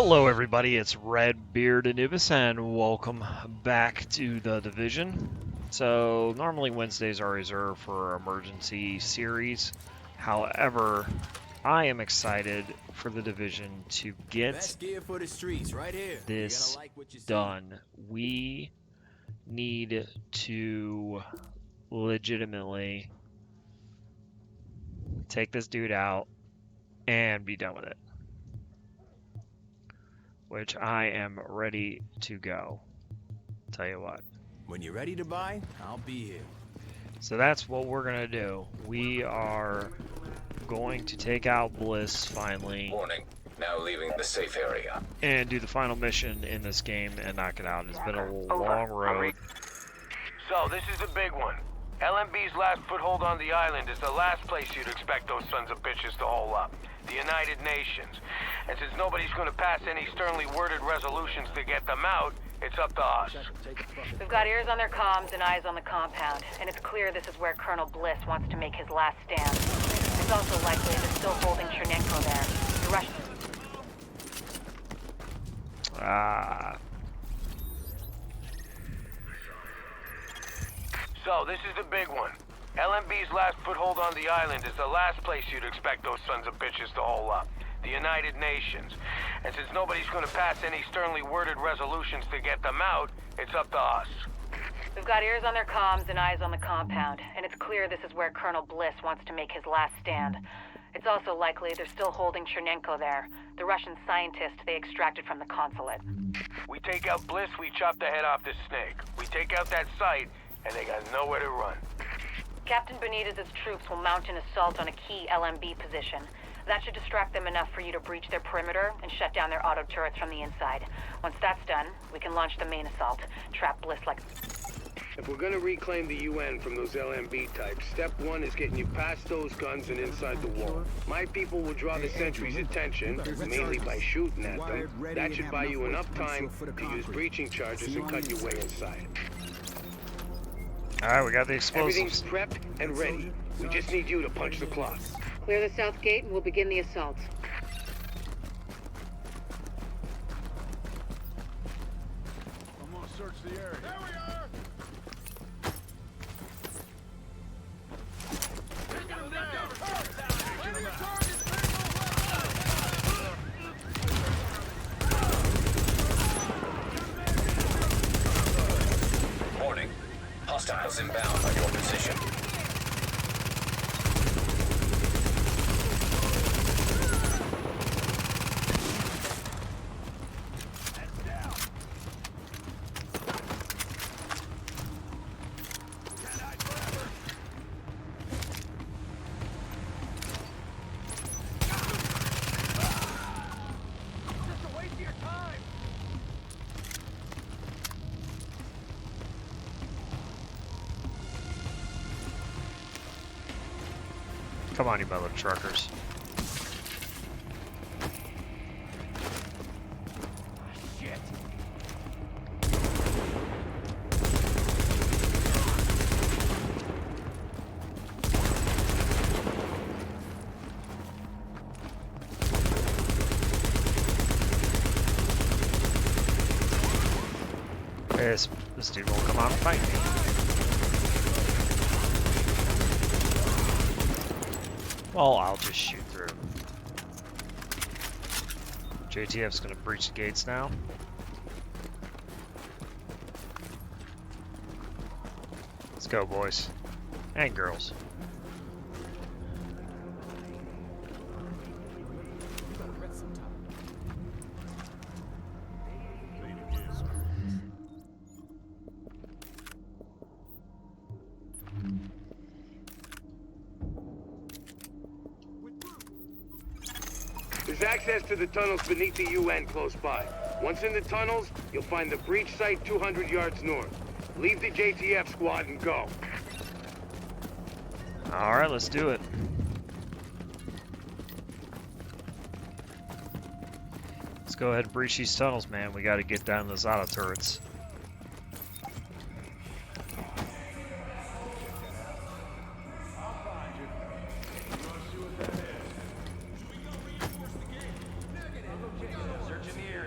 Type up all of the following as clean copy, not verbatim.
Hello everybody, it's Redbeard Anubis and welcome back to The Division. So normally Wednesdays are reserved for emergency series. However, I am excited for The Division to get this done. We need to legitimately take this dude out and be done with it. Which I am ready to go. Tell you what. When you're ready to buy, I'll be here. So that's what we're gonna do. We are going to take out Bliss finally. Warning. Now leaving the safe area. And do the final mission in this game and knock it out. It's been a long road. So this is a big one. LMB's last foothold on the island is the last place you'd expect those sons of bitches to hole up. The United Nations. And since nobody's going to pass any sternly worded resolutions to get them out, it's up to us. We've got ears on their comms and eyes on the compound, and it's clear this is where Colonel Bliss wants to make his last stand. It's also likely they're still holding Chernenko there. The Russians... So this is the big one. LMB's last foothold on the island is the last place you'd expect those sons of bitches to hole up. The United Nations. And since nobody's going to pass any sternly worded resolutions to get them out, it's up to us. We've got ears on their comms and eyes on the compound, and it's clear this is where Colonel Bliss wants to make his last stand. It's also likely they're still holding Chernenko there, the Russian scientist they extracted from the consulate. We take out Bliss, we chop the head off this snake. We take out that site, and they got nowhere to run. Captain Benitez's troops will mount an assault on a key LMB position. That should distract them enough for you to breach their perimeter and shut down their auto turrets from the inside. Once that's done, we can launch the main assault, trap Bliss like... If we're gonna reclaim the UN from those LMB types, step one is getting you past those guns and inside the wall. My people will draw the sentries' attention, mainly by shooting at them. That should buy you enough time to use breaching charges and cut your way inside. Alright, we got the explosives. Everything's prepped and ready. We just need you to punch the clock. Clear the south gate and we'll begin the assault. I'm gonna search the area. There we are! Taking them down! Plenty of targets, people! Warning. Hostiles inbound on your position. Come on, you mother truckers. Shit. This dude won't come out and fight me. Well, I'll just shoot through. JTF's gonna breach the gates now. Let's go, boys. And girls. There's access to the tunnels beneath the UN close by. Once in the tunnels, you'll find the breach site 200 yards north. Leave the JTF squad and go. Alright, let's do it. Let's go ahead and breach these tunnels, man. We gotta get down those auto turrets. Searching the area.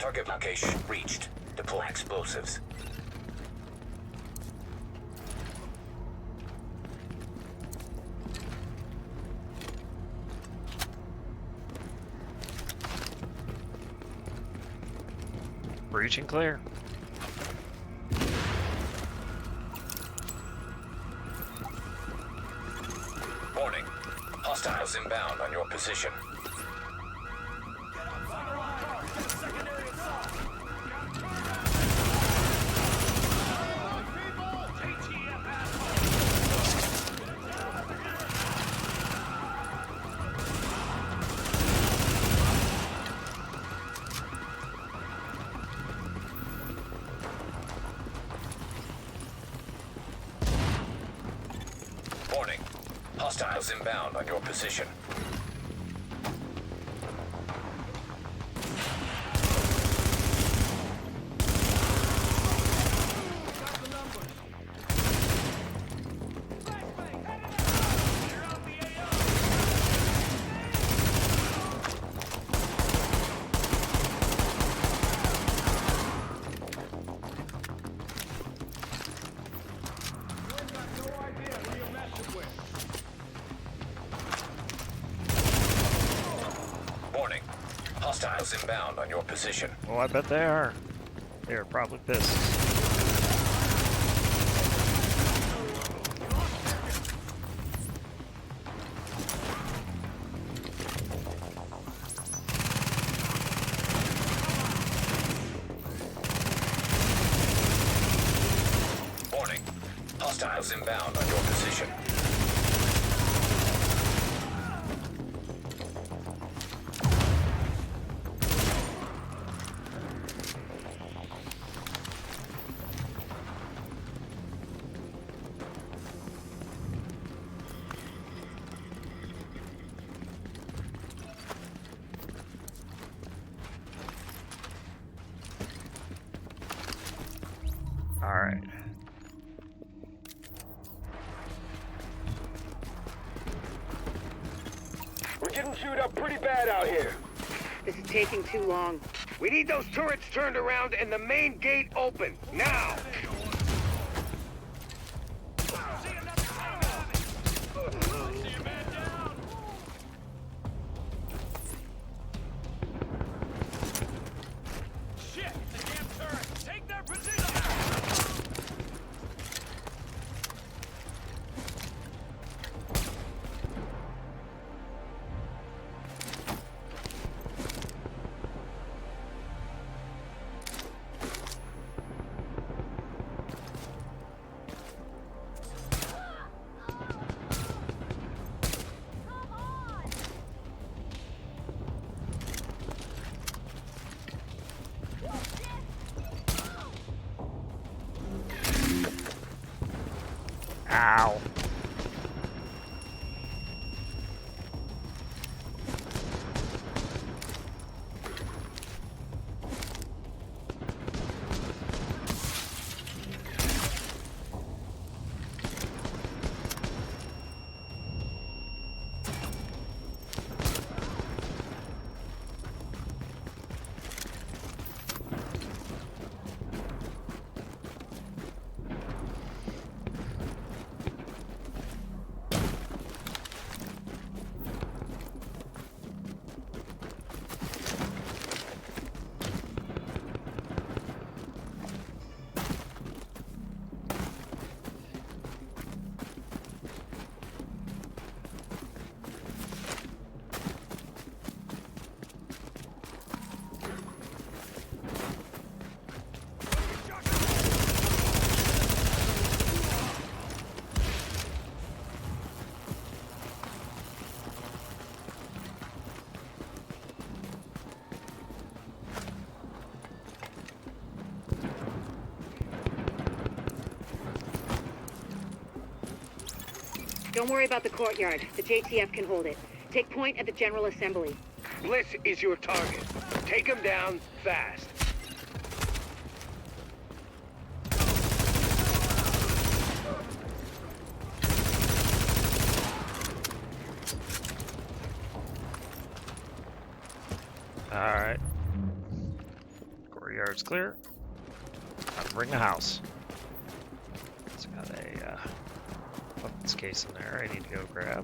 Target location reached. Deploy explosives. Breach and clear. Warning. Hostiles inbound on your position. Warning. Hostiles inbound on your position. Warning. Hostiles inbound on your position. Oh, I bet they are. They are probably pissed. Warning. Hostiles inbound on your position. All right. We're getting chewed up pretty bad out here. This is taking too long. We need those turrets turned around and the main gate open, now! Shit! The damn turret! Take their position! Ow. Don't worry about the courtyard. The JTF can hold it. Take point at the General Assembly. Bliss is your target. Take him down fast. All right. Yard's clear. Time to bring the house. It's got a weapons case in there I need to go grab.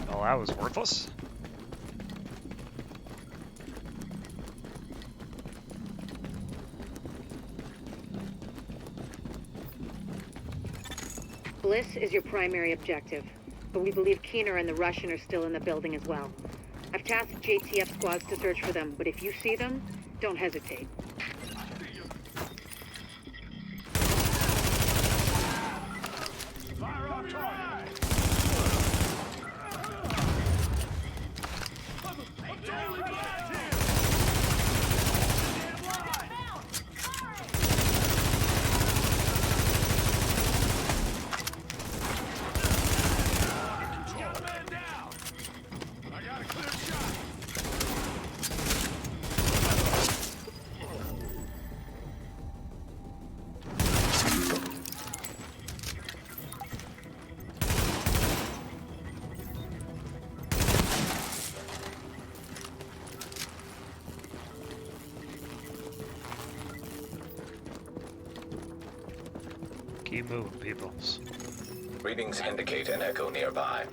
Well, that was worthless. Bliss is your primary objective, but we believe Keener and the Russian are still in the building as well. I've tasked JTF squads to search for them, but if you see them, don't hesitate. Fire on target! Daily blast here! Damn line! Get a man down! I got a clear shot! Keep moving, people. Readings indicate an echo nearby.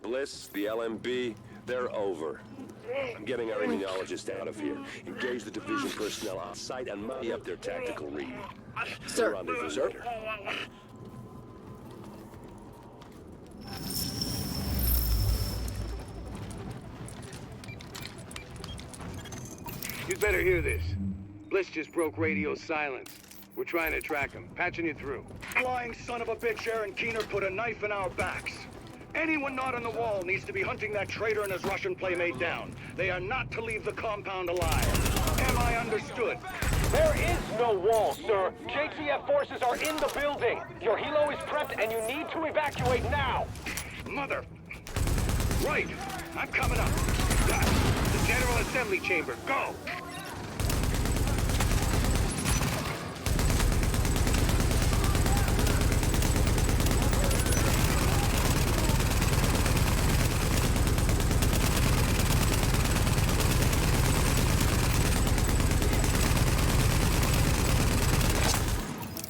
Bliss, the LMB, they're over. I'm getting our immunologist out of here. Engage the division personnel on site and muddy up their tactical read. Sir. Rendezvous Sir. later. You'd better hear this. Bliss just broke radio silence. We're trying to track him. Patching you through. Flying son of a bitch, Aaron Keener put a knife in our backs. Anyone not on the wall needs to be hunting that traitor and his Russian playmate down. They are not to leave the compound alive. Am I understood? There is no wall, sir. JTF forces are in the building. Your helo is prepped and you need to evacuate now. Mother. Right. I'm coming up. The General Assembly Chamber. Go!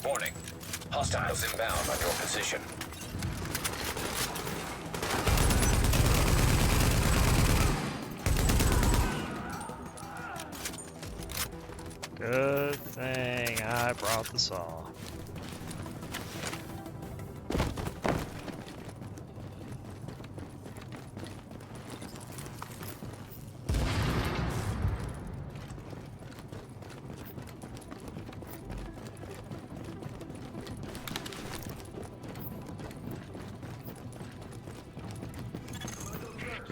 Warning. Hostiles inbound on your position. Good thing I brought the saw.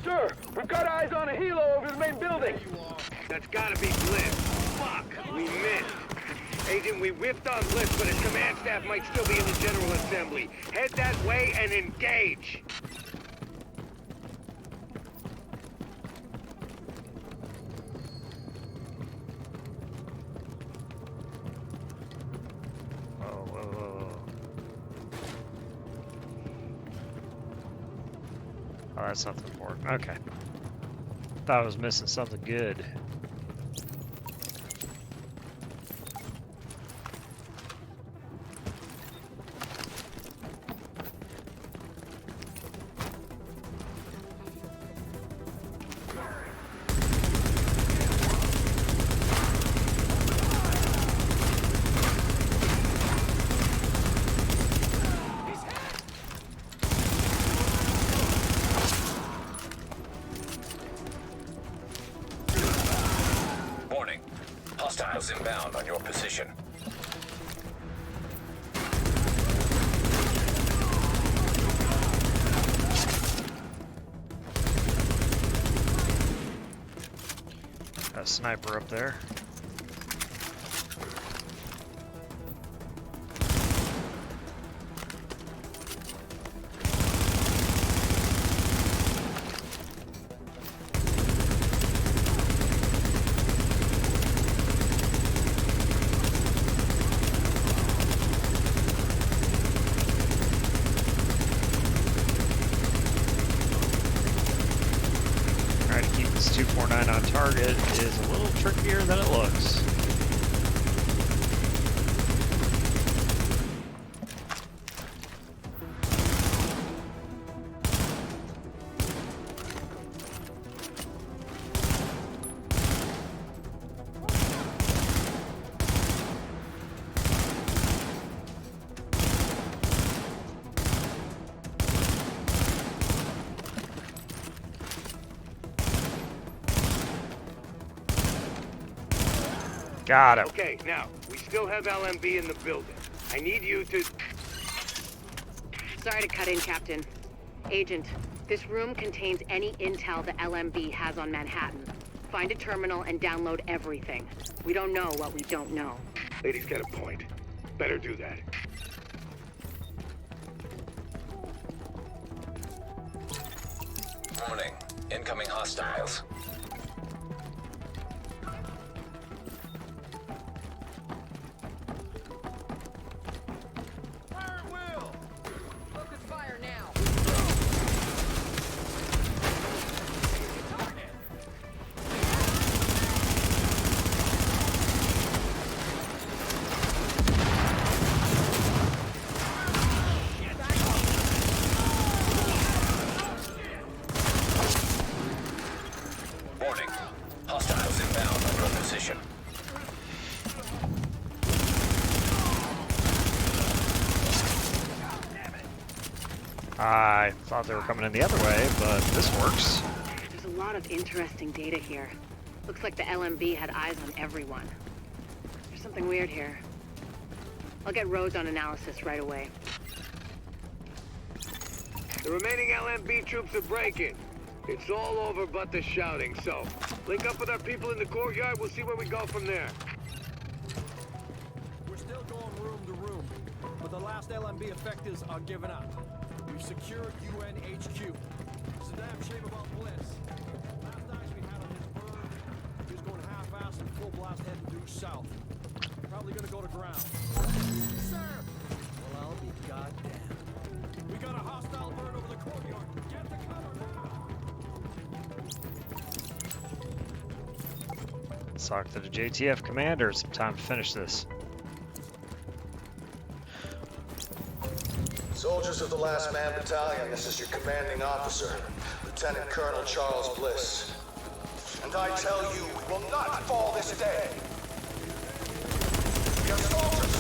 Sir, we've got eyes on a helo over the main building. That's gotta be Bliss. Fuck! We missed. Agent, we whipped on Bliss, but his command staff might still be in the General Assembly. Head that way and engage! Whoa, whoa, whoa. Oh, that's something important. Okay. Thought I was missing something good. Warning. Hostiles inbound on your position. Got a sniper up there. it is a little trickier than it looks. Got him. Okay, now, we still have LMB in the building. I need you to... Sorry to cut in, Captain. Agent, this room contains any intel the LMB has on Manhattan. Find a terminal and download everything. We don't know what we don't know. Lady's got a point. Better do that. Warning. Incoming hostiles. Fire at will! Focus fire now. Target! Warning. Hostiles inbound on your position. I thought they were coming in the other way, but this works. There's a lot of interesting data here. Looks like the LMB had eyes on everyone. There's something weird here. I'll get Rhodes on analysis right away. The remaining LMB troops are breaking. It's all over but the shouting, so... link up with our people in the courtyard, we'll see where we go from there. We're still going room to room, but the last LMB effectives are giving up. We've secured UN HQ. It's a damn shame about Bliss. Last eyes we had on his bird, he was going half-assed and full blast heading due south. Probably gonna go to ground. Sir! Well, I'll be goddamn. We got a hostile bird over the courtyard. Get to cover now! Let's talk to the JTF commander. Some time to finish this. Soldiers of the Last Man Battalion, this is your commanding officer, Lieutenant Colonel Charles Bliss. And I tell you, we will not fall this day. We are soldiers.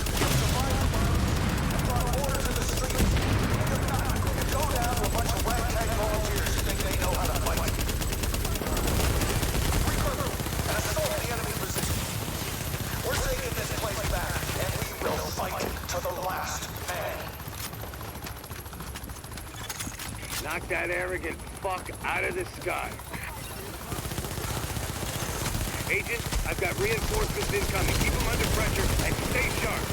We have survived the battle and brought order to the streets. And if not, we can go down to a bunch of ragtag volunteers who think they know how to fight. Regroup and assault the enemy position. We're taking this place back, and we will fight to the last man. Knock that arrogant fuck out of the sky. Agent, I've got reinforcements incoming. Keep them under pressure and stay sharp.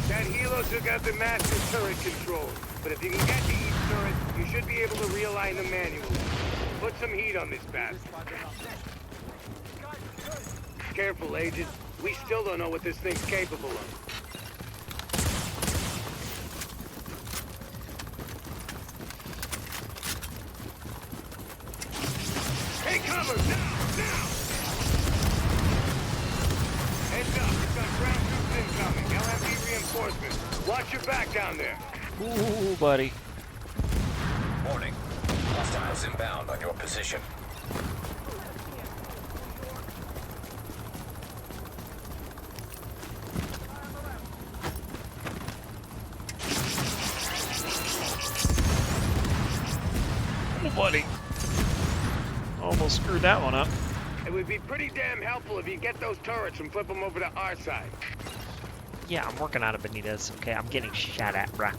That helo took out the master turret control. But if you can get to each turret, you should be able to realign them manually. Put some heat on this bastard. Careful, Agent. We still don't know what this thing's capable of. Hey, cover! Now! Heads up, we've got ground troops incoming. LMB reinforcements. Watch your back down there. Ooh, buddy. Warning. Hostiles inbound on your position. Ooh, buddy. Almost screwed that one up. It would be pretty damn helpful if you get those turrets and flip them over to our side. Yeah, I'm working on it, Benitez. Okay, I'm getting shot at, bruh.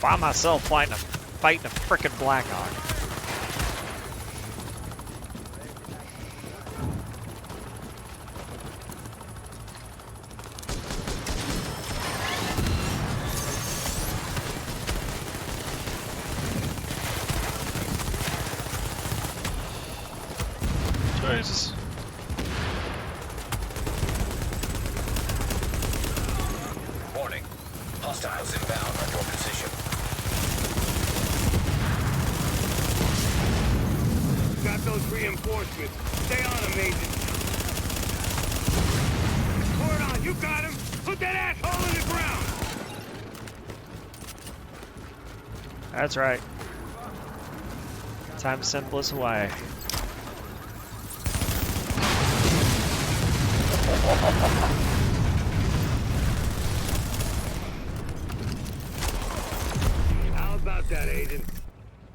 By myself fighting a frickin' Blackhawk. Jesus. Warning. Hostiles inbound on your position. Got those reinforcements. Stay on them, Agent. Cordon, you got him. Put that asshole in the ground. That's right. Time to send Bliss away. How about that, Agent?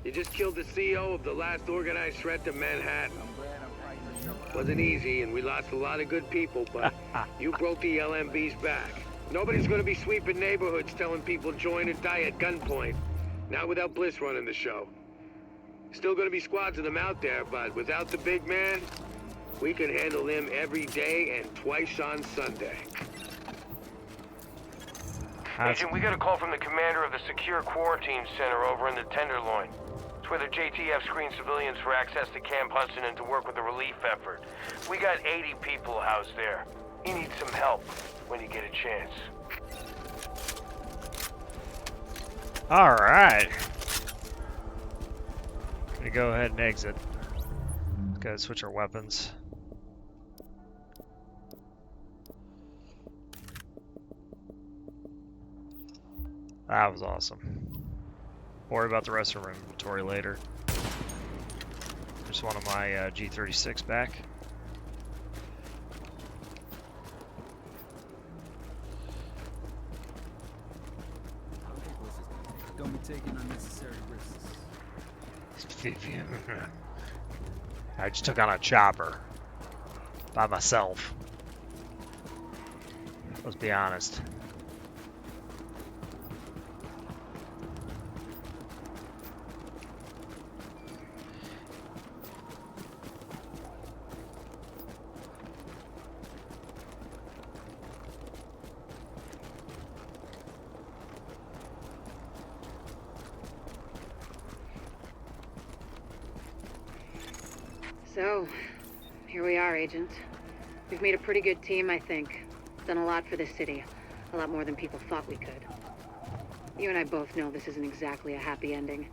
You just killed the CEO of the last organized threat to Manhattan. Wasn't easy, and we lost a lot of good people, but you broke the LMB's back. Nobody's gonna be sweeping neighborhoods telling people join or die at gunpoint. Not without Bliss running the show. Still gonna be squads of them out there, but without the big man, we can handle them every day and twice on Sunday. Agent, we got a call from the commander of the Secure Quarantine Center over in the Tenderloin. It's where the JTF screens civilians for access to Camp Hudson and to work with the relief effort. We got 80 people housed there. You need some help when you get a chance. Alright. Gonna go ahead and exit. Gotta switch our weapons. That was awesome. Worry about the rest of our inventory later. Just wanted my G36 back. Don't be taking unnecessary risks. I just took on a chopper. By myself. Let's be honest. So, here we are, Agent. We've made a pretty good team, I think. Done a lot for this city. A lot more than people thought we could. You and I both know this isn't exactly a happy ending.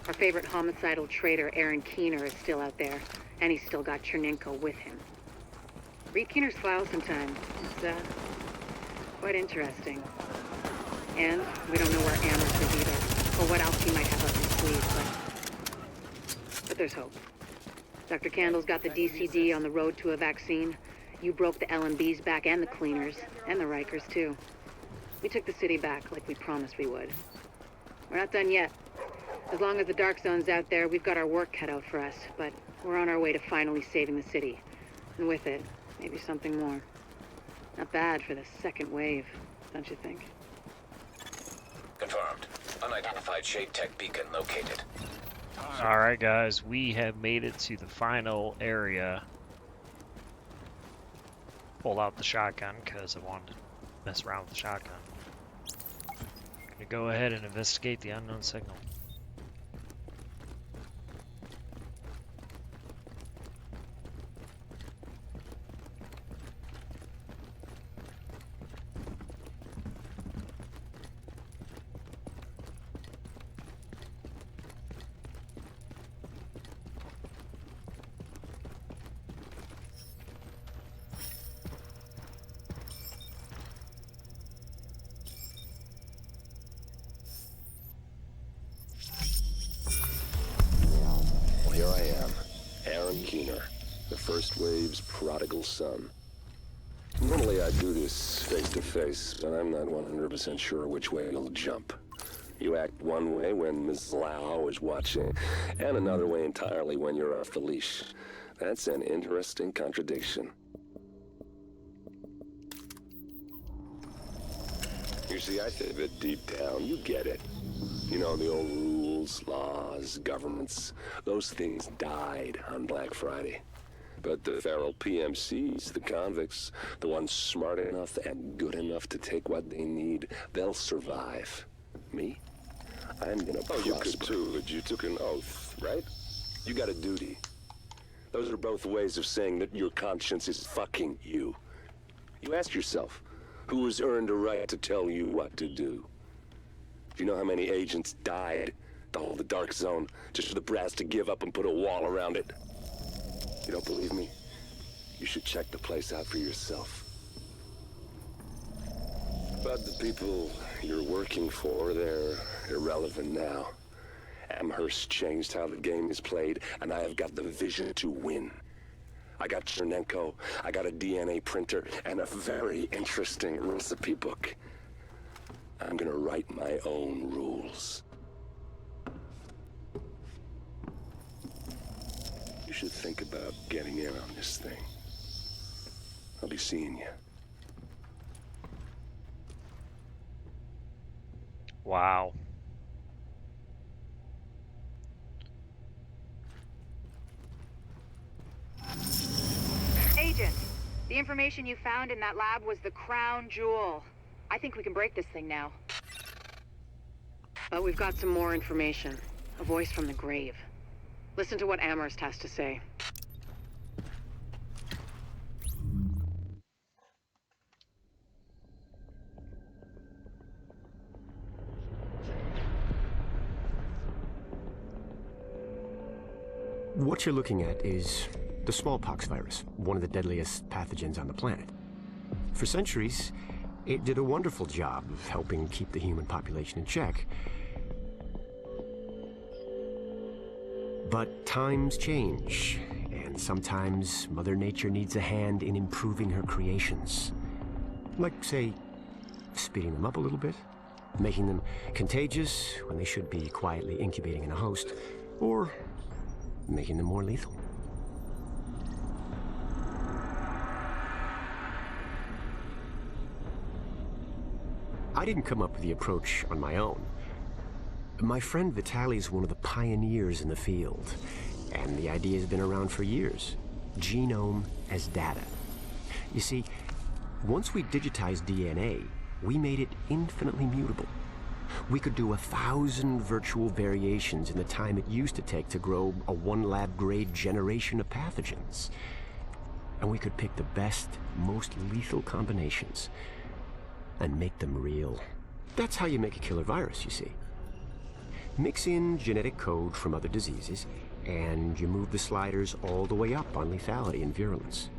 Our favorite homicidal traitor, Aaron Keener, is still out there, and he's still got Chernenko with him. Read Keener's file sometime. It's, quite interesting. And we don't know where Amherst is either, or what else he might have up his sleeve, but there's hope. Dr. Candle's got the DCD on the road to a vaccine. You broke the LMB's back and the cleaners, and the Rikers too. We took the city back like we promised we would. We're not done yet. As long as the Dark Zone's out there, we've got our work cut out for us, but we're on our way to finally saving the city. And with it, maybe something more. Not bad for the second wave, don't you think? Confirmed. Unidentified shade tech beacon located. Alright guys, we have made it to the final area. Pulled out the shotgun because I wanted to mess around with the shotgun. Gonna go ahead and investigate the unknown signal. Here I am, Aaron Keener, the first wave's prodigal son. Normally I do this face to face, but I'm not 100% sure which way you'll jump. You act one way when Ms. Lau is watching, and another way entirely when you're off the leash. That's an interesting contradiction. You see, I think that deep down, you get it. You know, the old rules, laws, governments, those things died on Black Friday. But the feral PMCs, the convicts, the ones smart enough and good enough to take what they need, they'll survive. Me? I'm gonna prosper. You could too, but you took an oath, right? You got a duty. Those are both ways of saying that your conscience is fucking you. You ask yourself, who has earned a right to tell you what to do? Do you know how many agents died to hold the Dark Zone just for the brass to give up and put a wall around it? You don't believe me? You should check the place out for yourself. But the people you're working for, they're irrelevant now. Amherst changed how the game is played, and I have got the vision to win. I got Chernenko, I got a DNA printer, and a very interesting recipe book. I'm gonna write my own rules. You should think about getting in on this thing. I'll be seeing you. Wow. Agent, the information you found in that lab was the crown jewel. I think we can break this thing now. But we've got some more information. A voice from the grave. Listen to what Amherst has to say. What you're looking at is the smallpox virus, one of the deadliest pathogens on the planet. For centuries, it did a wonderful job of helping keep the human population in check. But times change, and sometimes Mother Nature needs a hand in improving her creations. Like, say, speeding them up a little bit, making them contagious when they should be quietly incubating in a host, or making them more lethal. I didn't come up with the approach on my own. My friend Vitali's one of the pioneers in the field, and the idea has been around for years. Genome as data. You see, once we digitized DNA, we made it infinitely mutable. We could do 1,000 virtual variations in the time it used to take to grow a 1 lab-grade generation of pathogens. And we could pick the best, most lethal combinations and make them real. That's how you make a killer virus, you see. Mix in genetic code from other diseases, and you move the sliders all the way up on lethality and virulence.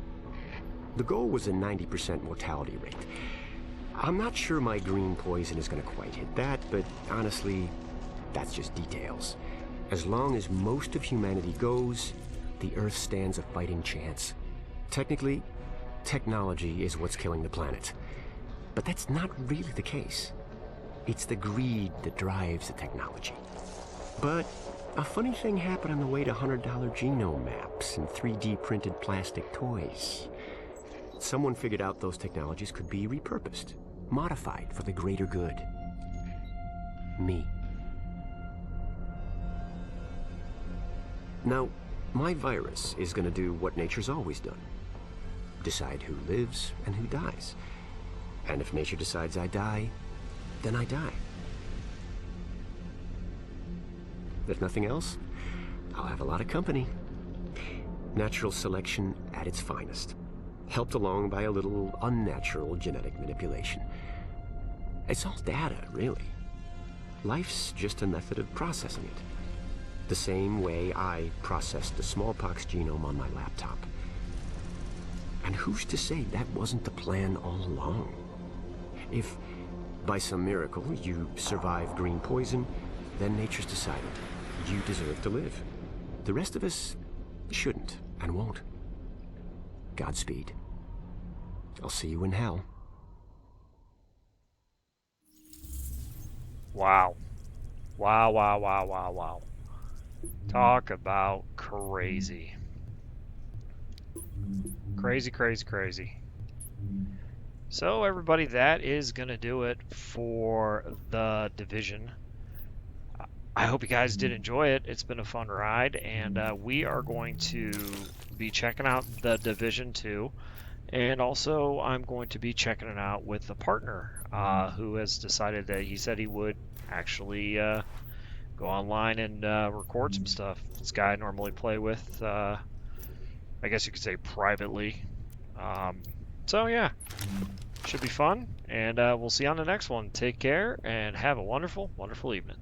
The goal was a 90% mortality rate. I'm not sure my green poison is going to quite hit that, but honestly, that's just details. As long as most of humanity goes, the Earth stands a fighting chance. Technically, technology is what's killing the planet. But that's not really the case. It's the greed that drives the technology. But a funny thing happened on the way to $100 genome maps and 3D printed plastic toys. Someone figured out those technologies could be repurposed, modified for the greater good. Me. Now, my virus is going to do what nature's always done. Decide who lives and who dies. And if nature decides I die, then I die. If nothing else, I'll have a lot of company. Natural selection at its finest, helped along by a little unnatural genetic manipulation. It's all data, really. Life's just a method of processing it. The same way I processed the smallpox genome on my laptop. And who's to say that wasn't the plan all along? If, by some miracle, you survive green poison, then nature's decided you deserve to live. The rest of us shouldn't and won't. Godspeed. I'll see you in hell. Wow. Wow, wow, wow, wow, wow. Talk about crazy. Crazy, crazy, crazy. So everybody, that is going to do it for The Division. I hope you guys did enjoy it. It's been a fun ride, and we are going to be checking out the Division 2, and also I'm going to be checking it out with a partner who has decided that he said he would actually go online and record some stuff. This guy I normally play with, I guess you could say privately. So yeah, should be fun, and we'll see you on the next one. Take care, and have a wonderful, wonderful evening.